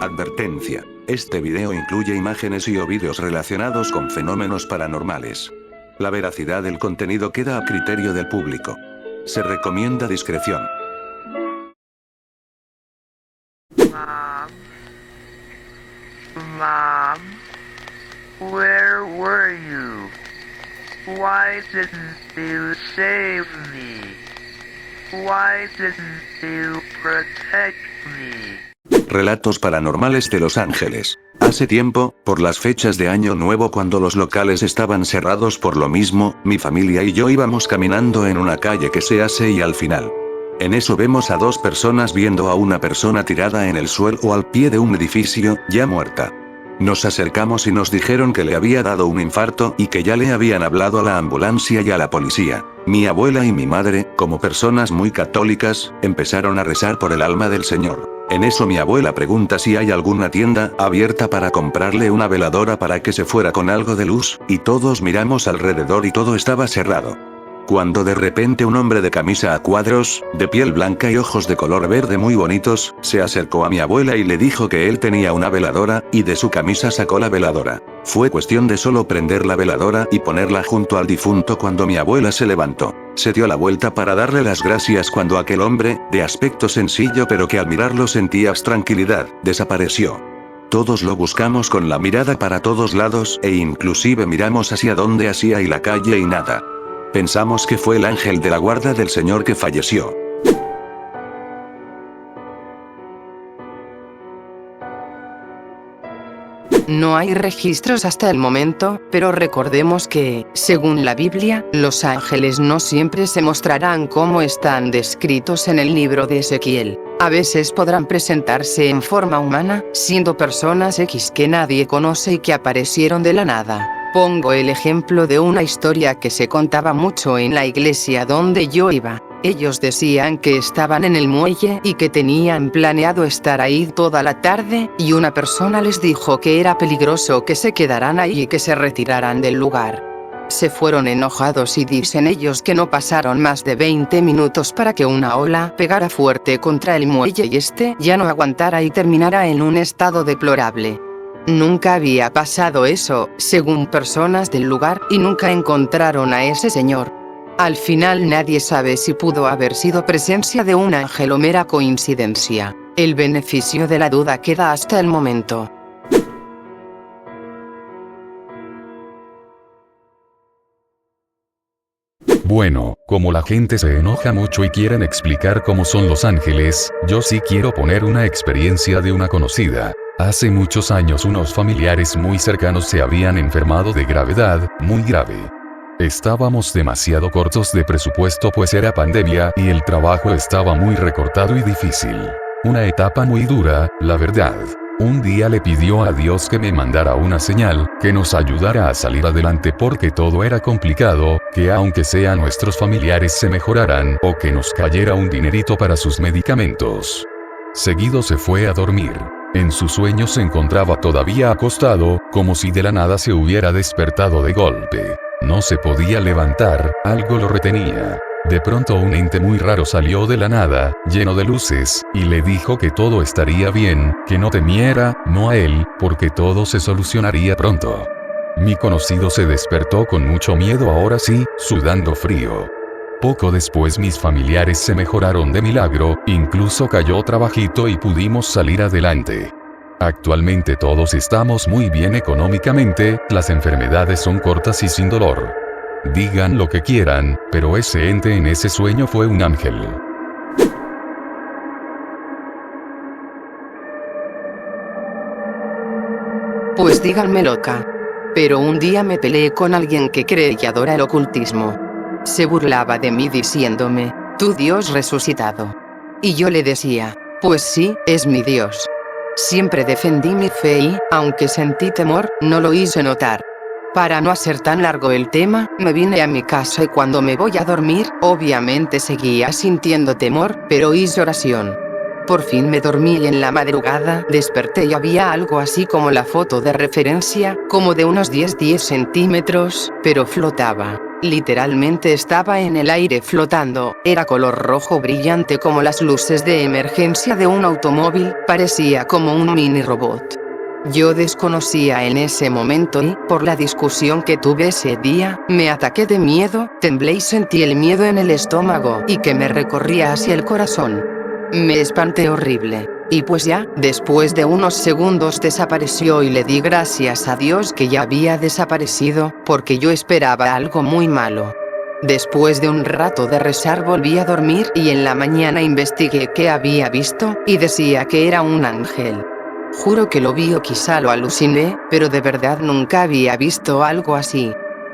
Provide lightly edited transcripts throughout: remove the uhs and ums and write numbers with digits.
Advertencia. Este video incluye imágenes y o vídeos relacionados con fenómenos paranormales. La veracidad del contenido queda a criterio del público. Se recomienda discreción. Mom, where were you? Why didn't you save me? Why didn't you protect me? Relatos paranormales de Los Ángeles. Hace tiempo, por las fechas de Año Nuevo cuando los locales estaban cerrados por lo mismo, mi familia y yo íbamos caminando en una calle que se hace y al final. En eso vemos a dos personas viendo a una persona tirada en el suelo al pie de un edificio, ya muerta. Nos acercamos y nos dijeron que le había dado un infarto y que ya le habían hablado a la ambulancia y a la policía. Mi abuela y mi madre, como personas muy católicas, empezaron a rezar por el alma del señor. En eso mi abuela pregunta si hay alguna tienda abierta para comprarle una veladora para que se fuera con algo de luz, y todos miramos alrededor y todo estaba cerrado. Cuando de repente un hombre de camisa a cuadros, de piel blanca y ojos de color verde muy bonitos, se acercó a mi abuela y le dijo que él tenía una veladora, y de su camisa sacó la veladora. Fue cuestión de solo prender la veladora y ponerla junto al difunto cuando mi abuela se levantó. Se dio la vuelta para darle las gracias cuando aquel hombre, de aspecto sencillo pero que al mirarlo sentías tranquilidad, desapareció. Todos lo buscamos con la mirada para todos lados e inclusive miramos hacia donde hacía y la calle y nada. Pensamos que fue el ángel de la guarda del señor que falleció. No hay registros hasta el momento, pero recordemos que, según la Biblia, los ángeles no siempre se mostrarán como están descritos en el libro de Ezequiel. A veces podrán presentarse en forma humana, siendo personas X que nadie conoce y que aparecieron de la nada. Pongo el ejemplo de una historia que se contaba mucho en la iglesia donde yo iba. Ellos decían que estaban en el muelle y que tenían planeado estar ahí toda la tarde, y una persona les dijo que era peligroso que se quedaran ahí y que se retiraran del lugar. Se fueron enojados y dicen ellos que no pasaron más de 20 minutos para que una ola pegara fuerte contra el muelle y este ya no aguantara y terminara en un estado deplorable. Nunca había pasado eso, según personas del lugar, y nunca encontraron a ese señor. Al final nadie sabe si pudo haber sido presencia de un ángel o mera coincidencia. El beneficio de la duda queda hasta el momento. Bueno, como la gente se enoja mucho y quieren explicar cómo son los ángeles, yo sí quiero poner una experiencia de una conocida. Hace muchos años unos familiares muy cercanos se habían enfermado de gravedad, muy grave. Estábamos demasiado cortos de presupuesto pues era pandemia y el trabajo estaba muy recortado y difícil. Una etapa muy dura, la verdad. Un día le pidió a Dios que me mandara una señal, que nos ayudara a salir adelante porque todo era complicado, que aunque sea nuestros familiares se mejoraran o que nos cayera un dinerito para sus medicamentos. Seguido se fue a dormir. En sus sueños se encontraba todavía acostado, como si de la nada se hubiera despertado de golpe. No se podía levantar, algo lo retenía. De pronto un ente muy raro salió de la nada, lleno de luces, y le dijo que todo estaría bien, que no temiera, no a él, porque todo se solucionaría pronto. Mi conocido se despertó con mucho miedo ahora sí, sudando frío. Poco después mis familiares se mejoraron de milagro, incluso cayó trabajito y pudimos salir adelante. Actualmente todos estamos muy bien económicamente, las enfermedades son cortas y sin dolor. Digan lo que quieran, pero ese ente en ese sueño fue un ángel. Pues díganme loca. Pero un día me peleé con alguien que cree y adora el ocultismo. Se burlaba de mí diciéndome, tu Dios resucitado. Y yo le decía, pues sí, es mi Dios. Siempre defendí mi fe y, aunque sentí temor, no lo hice notar. Para no hacer tan largo el tema, me vine a mi casa y cuando me voy a dormir, obviamente seguía sintiendo temor, pero hice oración. Por fin me dormí y en la madrugada desperté y había algo así como la foto de referencia, como de unos 10 centímetros, pero flotaba. Literalmente estaba en el aire flotando, era color rojo brillante como las luces de emergencia de un automóvil, parecía como un mini robot. Yo desconocía en ese momento y, por la discusión que tuve ese día, me ataqué de miedo, temblé y sentí el miedo en el estómago y que me recorría hacia el corazón. Me espanté horrible. Y pues ya, después de unos segundos desapareció y le di gracias a Dios que ya había desaparecido, porque yo esperaba algo muy malo. Después de un rato de rezar volví a dormir y en la mañana investigué qué había visto, y decía que era un ángel. Juro que lo vi o quizá lo aluciné, pero de verdad nunca había visto algo así.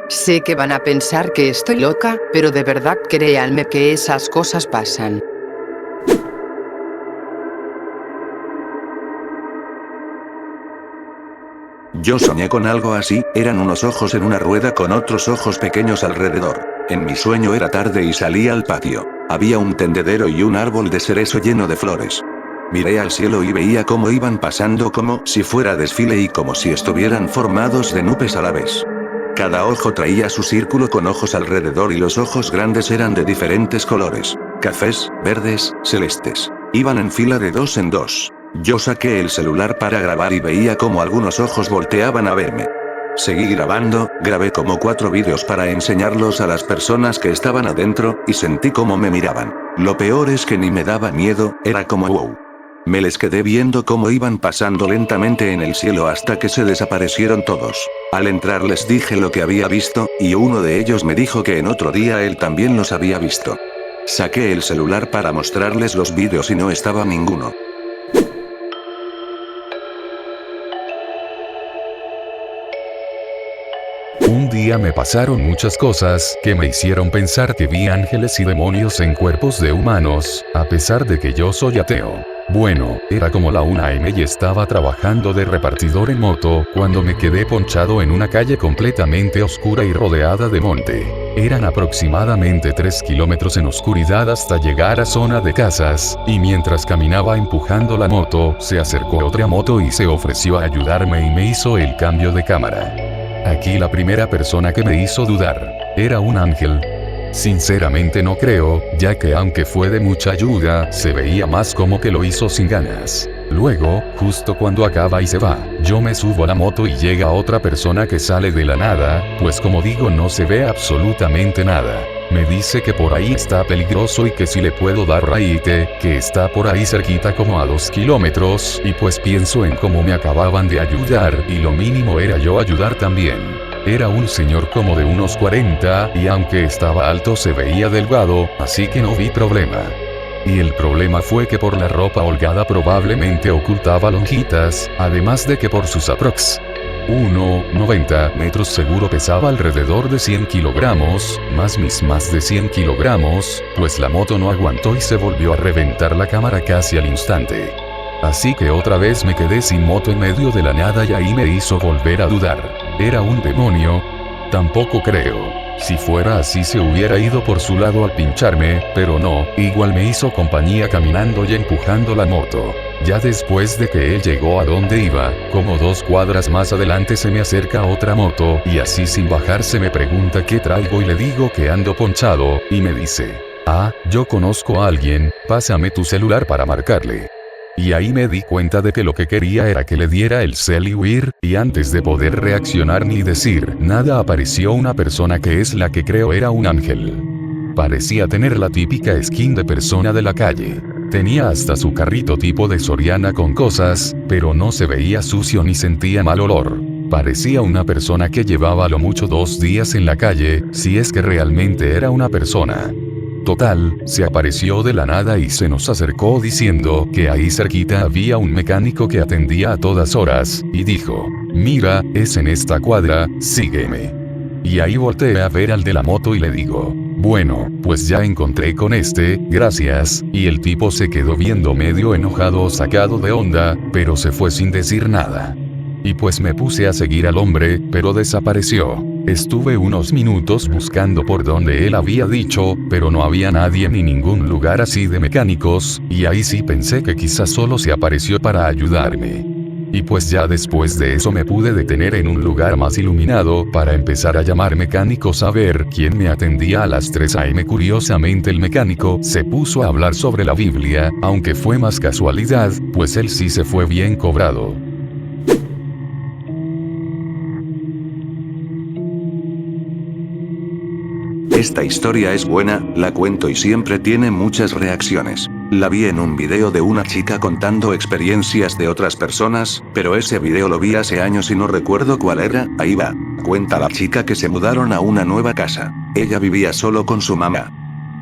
Sé que van a pensar que estoy loca, pero de verdad créanme que esas cosas pasan. Yo soñé con algo así, eran unos ojos en una rueda con otros ojos pequeños alrededor. En mi sueño era tarde y salí al patio. Había un tendedero y un árbol de cerezo lleno de flores. Miré al cielo y veía cómo iban pasando como si fuera desfile y como si estuvieran formados de nubes a la vez. Cada ojo traía su círculo con ojos alrededor y los ojos grandes eran de diferentes colores. Cafés, verdes, celestes. Iban en fila de 2 en 2. Yo saqué el celular para grabar y veía cómo algunos ojos volteaban a verme. Seguí grabando, grabé como 4 vídeos para enseñarlos a las personas que estaban adentro, y sentí cómo me miraban. Lo peor es que ni me daba miedo, era como wow. Me les quedé viendo cómo iban pasando lentamente en el cielo hasta que se desaparecieron todos. Al entrar les dije lo que había visto, y uno de ellos me dijo que en otro día él también los había visto. Saqué el celular para mostrarles los vídeos y no estaba ninguno. Un día me pasaron muchas cosas que me hicieron pensar que vi ángeles y demonios en cuerpos de humanos, a pesar de que yo soy ateo. Bueno, era como la 1 AM y estaba trabajando de repartidor en moto, cuando me quedé ponchado en una calle completamente oscura y rodeada de monte. Eran aproximadamente 3 kilómetros en oscuridad hasta llegar a zona de casas, y mientras caminaba empujando la moto, se acercó otra moto y se ofreció a ayudarme y me hizo el cambio de cámara. Aquí la primera persona que me hizo dudar, era un ángel. Sinceramente no creo, ya que aunque fue de mucha ayuda, se veía más como que lo hizo sin ganas. Luego, justo cuando acaba y se va, yo me subo a la moto y llega otra persona que sale de la nada, pues como digo no se ve absolutamente nada. Me dice que por ahí está peligroso y que si le puedo dar raite, que está por ahí cerquita como a 2 kilómetros, y pues pienso en cómo me acababan de ayudar y lo mínimo era yo ayudar también. Era un señor como de unos 40, y aunque estaba alto se veía delgado, así que no vi problema. Y el problema fue que por la ropa holgada probablemente ocultaba lonjitas, además de que por sus aprox. 1,90 metros seguro pesaba alrededor de 100 kilogramos, más de 100 kilogramos, pues la moto no aguantó y se volvió a reventar la cámara casi al instante. Así que otra vez me quedé sin moto en medio de la nada y ahí me hizo volver a dudar. ¿Era un demonio? Tampoco creo. Si fuera así se hubiera ido por su lado al pincharme, pero no, igual me hizo compañía caminando y empujando la moto. Ya después de que él llegó a donde iba, como 2 cuadras más adelante se me acerca otra moto, y así sin bajarse me pregunta qué traigo y le digo que ando ponchado, y me dice, yo conozco a alguien, pásame tu celular para marcarle. Y ahí me di cuenta de que lo que quería era que le diera el cel y huir, y antes de poder reaccionar ni decir nada apareció una persona que es la que creo era un ángel. Parecía tener la típica skin de persona de la calle. Tenía hasta su carrito tipo de Soriana con cosas, pero no se veía sucio ni sentía mal olor. Parecía una persona que llevaba a lo mucho 2 días en la calle, si es que realmente era una persona. Total, se apareció de la nada y se nos acercó diciendo que ahí cerquita había un mecánico que atendía a todas horas, y dijo, mira, es en esta cuadra, sígueme. Y ahí volteé a ver al de la moto y le digo, bueno, pues ya encontré con este, gracias, y el tipo se quedó viendo medio enojado o sacado de onda, pero se fue sin decir nada. Y pues me puse a seguir al hombre, pero desapareció. Estuve unos minutos buscando por donde él había dicho, pero no había nadie ni ningún lugar así de mecánicos, y ahí sí pensé que quizás solo se apareció para ayudarme. Y pues ya después de eso me pude detener en un lugar más iluminado para empezar a llamar mecánicos a ver quién me atendía a las 3 a.m. Curiosamente el mecánico se puso a hablar sobre la Biblia, aunque fue más casualidad, pues él sí se fue bien cobrado. Esta historia es buena, la cuento y siempre tiene muchas reacciones. La vi en un video de una chica contando experiencias de otras personas, pero ese video lo vi hace años y no recuerdo cuál era. Ahí va. Cuenta la chica que se mudaron a una nueva casa. Ella vivía solo con su mamá.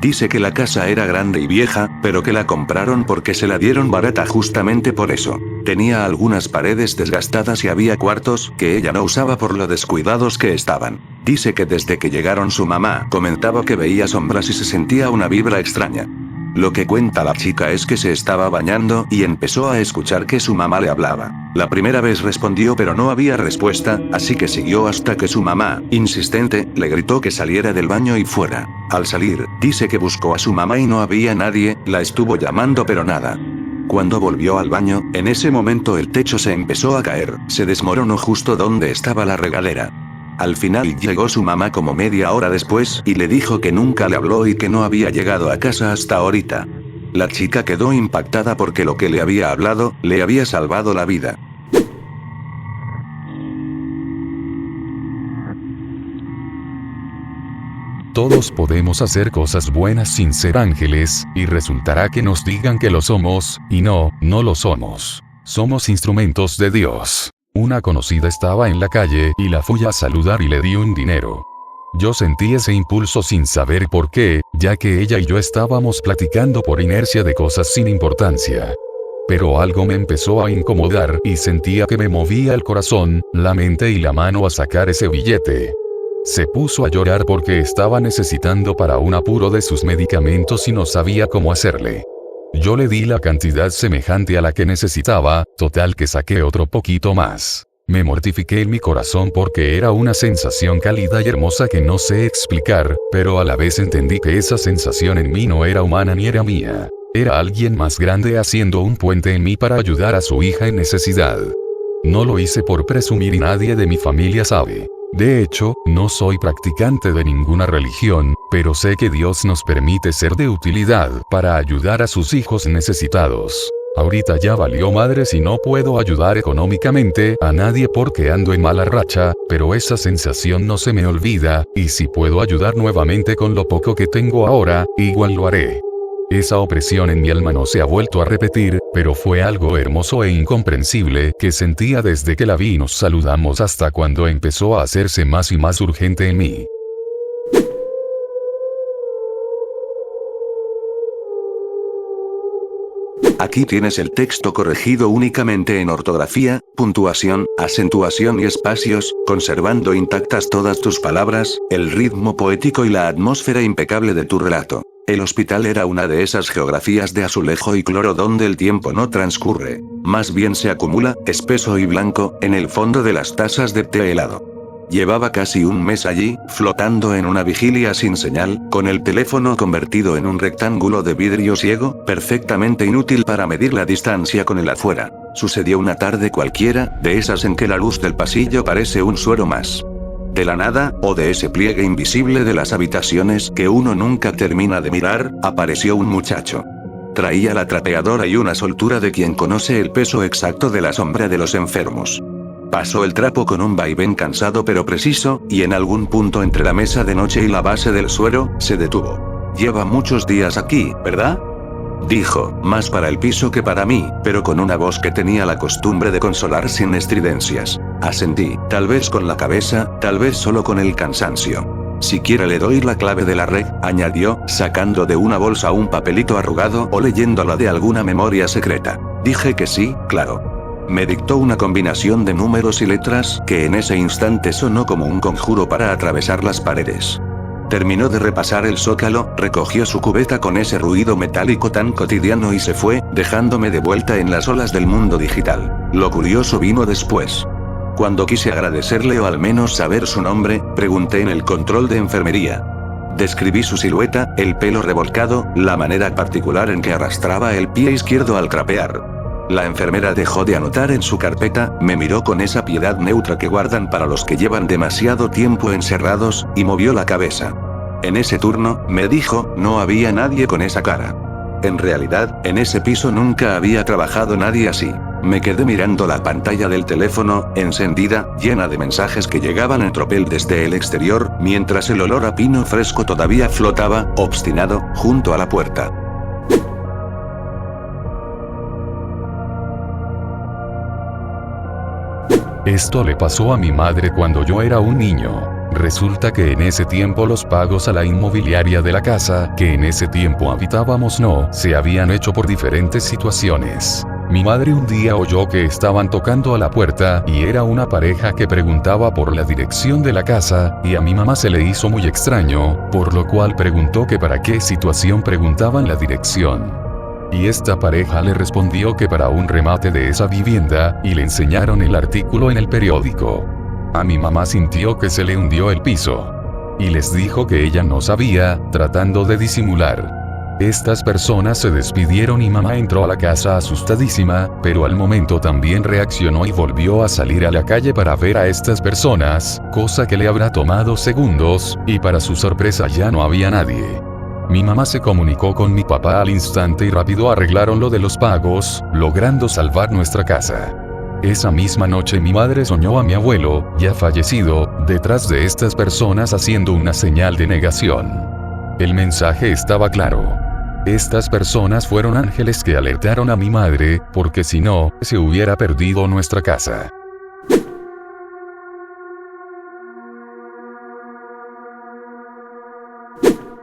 Dice que la casa era grande y vieja, pero que la compraron porque se la dieron barata justamente por eso. Tenía algunas paredes desgastadas y había cuartos que ella no usaba por lo descuidados que estaban. Dice que desde que llegaron su mamá comentaba que veía sombras y se sentía una vibra extraña. Lo que cuenta la chica es que se estaba bañando y empezó a escuchar que su mamá le hablaba. La primera vez respondió pero no había respuesta, así que siguió hasta que su mamá, insistente, le gritó que saliera del baño y fuera. Al salir, dice que buscó a su mamá y no había nadie, la estuvo llamando pero nada. Cuando volvió al baño, en ese momento el techo se empezó a caer, se desmoronó justo donde estaba la regadera. Al final llegó su mamá como media hora después y le dijo que nunca le habló y que no había llegado a casa hasta ahorita. La chica quedó impactada porque lo que le había hablado, le había salvado la vida. Todos podemos hacer cosas buenas sin ser ángeles, y resultará que nos digan que lo somos, y no lo somos. Somos instrumentos de Dios. Una conocida estaba en la calle y la fui a saludar y le di un dinero. Yo sentí ese impulso sin saber por qué, ya que ella y yo estábamos platicando por inercia de cosas sin importancia. Pero algo me empezó a incomodar y sentía que me movía el corazón, la mente y la mano a sacar ese billete. Se puso a llorar porque estaba necesitando para un apuro de sus medicamentos y no sabía cómo hacerle. Yo le di la cantidad semejante a la que necesitaba, total que saqué otro poquito más. Me mortifiqué en mi corazón porque era una sensación cálida y hermosa que no sé explicar, pero a la vez entendí que esa sensación en mí no era humana ni era mía. Era alguien más grande haciendo un puente en mí para ayudar a su hija en necesidad. No lo hice por presumir y nadie de mi familia sabe. De hecho, no soy practicante de ninguna religión, pero sé que Dios nos permite ser de utilidad para ayudar a sus hijos necesitados. Ahorita ya valió madre si no puedo ayudar económicamente a nadie porque ando en mala racha, pero esa sensación no se me olvida, y si puedo ayudar nuevamente con lo poco que tengo ahora, igual lo haré. Esa opresión en mi alma no se ha vuelto a repetir, pero fue algo hermoso e incomprensible que sentía desde que la vi y nos saludamos hasta cuando empezó a hacerse más y más urgente en mí. Aquí tienes el texto corregido únicamente en ortografía, puntuación, acentuación y espacios, conservando intactas todas tus palabras, el ritmo poético y la atmósfera impecable de tu relato. El hospital era una de esas geografías de azulejo y cloro donde el tiempo no transcurre, más bien se acumula, espeso y blanco, en el fondo de las tazas de té helado. Llevaba casi un mes allí, flotando en una vigilia sin señal, con el teléfono convertido en un rectángulo de vidrio ciego, perfectamente inútil para medir la distancia con el afuera. Sucedió una tarde cualquiera, de esas en que la luz del pasillo parece un suero más. De la nada, o de ese pliegue invisible de las habitaciones que uno nunca termina de mirar, apareció un muchacho. Traía la trapeadora y una soltura de quien conoce el peso exacto de la sombra de los enfermos. Pasó el trapo con un vaivén cansado pero preciso, y en algún punto entre la mesa de noche y la base del suero, se detuvo. «Lleva muchos días aquí, ¿verdad?», dijo, más para el piso que para mí, pero con una voz que tenía la costumbre de consolar sin estridencias. Asentí, tal vez con la cabeza, tal vez solo con el cansancio. «Si quiere le doy la clave de la red», añadió, sacando de una bolsa un papelito arrugado o leyéndola de alguna memoria secreta. Dije que sí, claro. Me dictó una combinación de números y letras que en ese instante sonó como un conjuro para atravesar las paredes. Terminó de repasar el zócalo, recogió su cubeta con ese ruido metálico tan cotidiano y se fue, dejándome de vuelta en las olas del mundo digital. Lo curioso vino después. Cuando quise agradecerle o al menos saber su nombre, pregunté en el control de enfermería. Describí su silueta, el pelo revolcado, la manera particular en que arrastraba el pie izquierdo al trapear. La enfermera dejó de anotar en su carpeta, me miró con esa piedad neutra que guardan para los que llevan demasiado tiempo encerrados, y movió la cabeza. En ese turno, me dijo, no había nadie con esa cara. En realidad, en ese piso nunca había trabajado nadie así. Me quedé mirando la pantalla del teléfono, encendida, llena de mensajes que llegaban en tropel desde el exterior, mientras el olor a pino fresco todavía flotaba, obstinado, junto a la puerta. Esto le pasó a mi madre cuando yo era un niño. Resulta que en ese tiempo los pagos a la inmobiliaria de la casa, que en ese tiempo habitábamos se habían hecho por diferentes situaciones. Mi madre un día oyó que estaban tocando a la puerta, y era una pareja que preguntaba por la dirección de la casa, y a mi mamá se le hizo muy extraño, por lo cual preguntó que para qué situación preguntaban la dirección. Y esta pareja le respondió que para un remate de esa vivienda, y le enseñaron el artículo en el periódico. A mi mamá sintió que se le hundió el piso. Y les dijo que ella no sabía, tratando de disimular. Estas personas se despidieron y mamá entró a la casa asustadísima, pero al momento también reaccionó y volvió a salir a la calle para ver a estas personas, cosa que le habrá tomado segundos, y para su sorpresa ya no había nadie. Mi mamá se comunicó con mi papá al instante y rápido arreglaron lo de los pagos, logrando salvar nuestra casa. Esa misma noche mi madre soñó a mi abuelo, ya fallecido, detrás de estas personas haciendo una señal de negación. El mensaje estaba claro. Estas personas fueron ángeles que alertaron a mi madre, porque si no, se hubiera perdido nuestra casa.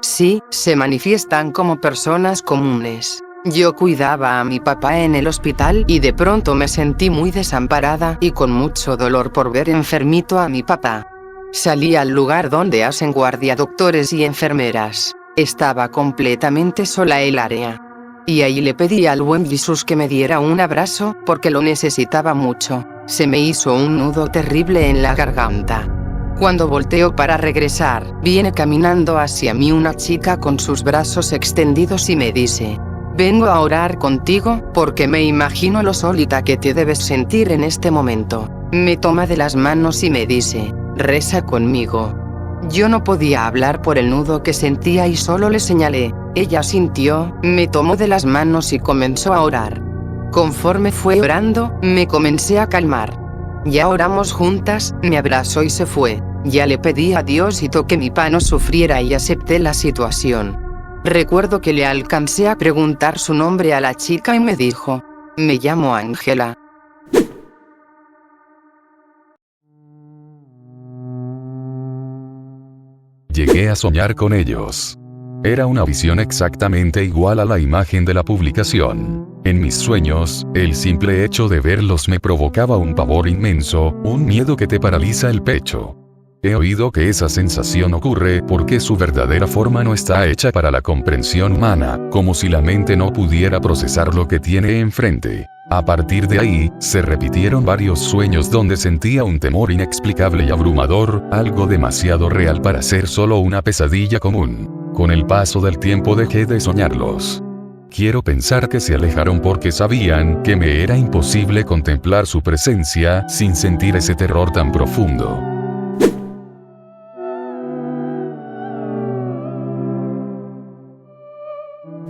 Sí, se manifiestan como personas comunes. Yo cuidaba a mi papá en el hospital y de pronto me sentí muy desamparada y con mucho dolor por ver enfermito a mi papá. Salí al lugar donde hacen guardia doctores y enfermeras. Estaba completamente sola el área. Y ahí le pedí al buen Jesús que me diera un abrazo, porque lo necesitaba mucho. Se me hizo un nudo terrible en la garganta. Cuando volteo para regresar, viene caminando hacia mí una chica con sus brazos extendidos y me dice: vengo a orar contigo, porque me imagino lo solita que te debes sentir en este momento. Me toma de las manos y me dice: reza conmigo. Yo no podía hablar por el nudo que sentía y solo le señalé. Ella sintió, me tomó de las manos y comenzó a orar. Conforme fue orando, me comencé a calmar. Ya oramos juntas, me abrazó y se fue. Ya le pedí a Diosito que mi papá no sufriera y acepté la situación. Recuerdo que le alcancé a preguntar su nombre a la chica y me dijo: me llamo Ángela. Llegué a soñar con ellos. Era una visión exactamente igual a la imagen de la publicación. En mis sueños, el simple hecho de verlos me provocaba un pavor inmenso, un miedo que te paraliza el pecho. He oído que esa sensación ocurre porque su verdadera forma no está hecha para la comprensión humana, como si la mente no pudiera procesar lo que tiene enfrente. A partir de ahí, se repitieron varios sueños donde sentía un temor inexplicable y abrumador, algo demasiado real para ser solo una pesadilla común. Con el paso del tiempo dejé de soñarlos. Quiero pensar que se alejaron porque sabían que me era imposible contemplar su presencia sin sentir ese terror tan profundo.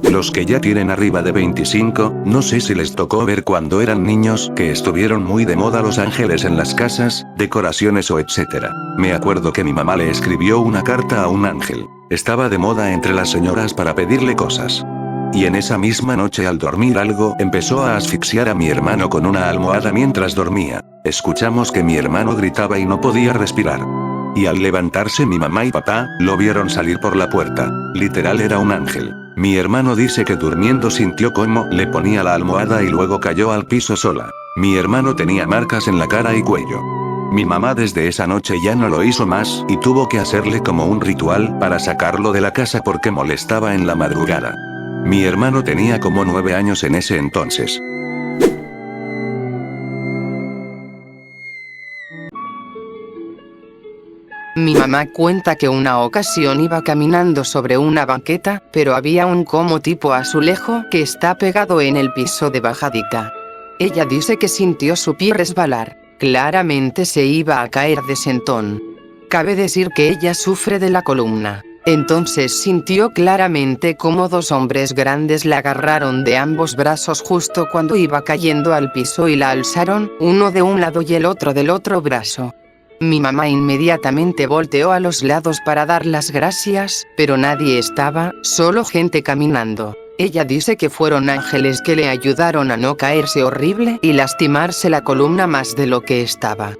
Los que ya tienen arriba de 25, no sé si les tocó ver cuando eran niños que estuvieron muy de moda los ángeles en las casas, decoraciones o etcétera. Me acuerdo que mi mamá le escribió una carta a un ángel. Estaba de moda entre las señoras para pedirle cosas. Y en esa misma noche al dormir algo empezó a asfixiar a mi hermano con una almohada mientras dormía. Escuchamos que mi hermano gritaba y no podía respirar. Y al levantarse mi mamá y papá, lo vieron salir por la puerta. Literal era un ángel. Mi hermano dice que durmiendo sintió cómo le ponía la almohada y luego cayó al piso sola. Mi hermano tenía marcas en la cara y cuello. Mi mamá desde esa noche ya no lo hizo más y tuvo que hacerle como un ritual para sacarlo de la casa porque molestaba en la madrugada. Mi hermano tenía como 9 años en ese entonces. Mi mamá cuenta que una ocasión iba caminando sobre una banqueta, pero había un como tipo azulejo que está pegado en el piso de bajadita. Ella dice que sintió su pie resbalar. Claramente se iba a caer de sentón. Cabe decir que ella sufre de la columna. Entonces sintió claramente cómo dos hombres grandes la agarraron de ambos brazos justo cuando iba cayendo al piso y la alzaron, uno de un lado y el otro del otro brazo. Mi mamá inmediatamente volteó a los lados para dar las gracias, pero nadie estaba, solo gente caminando. Ella dice que fueron ángeles que le ayudaron a no caerse horrible y lastimarse la columna más de lo que estaba.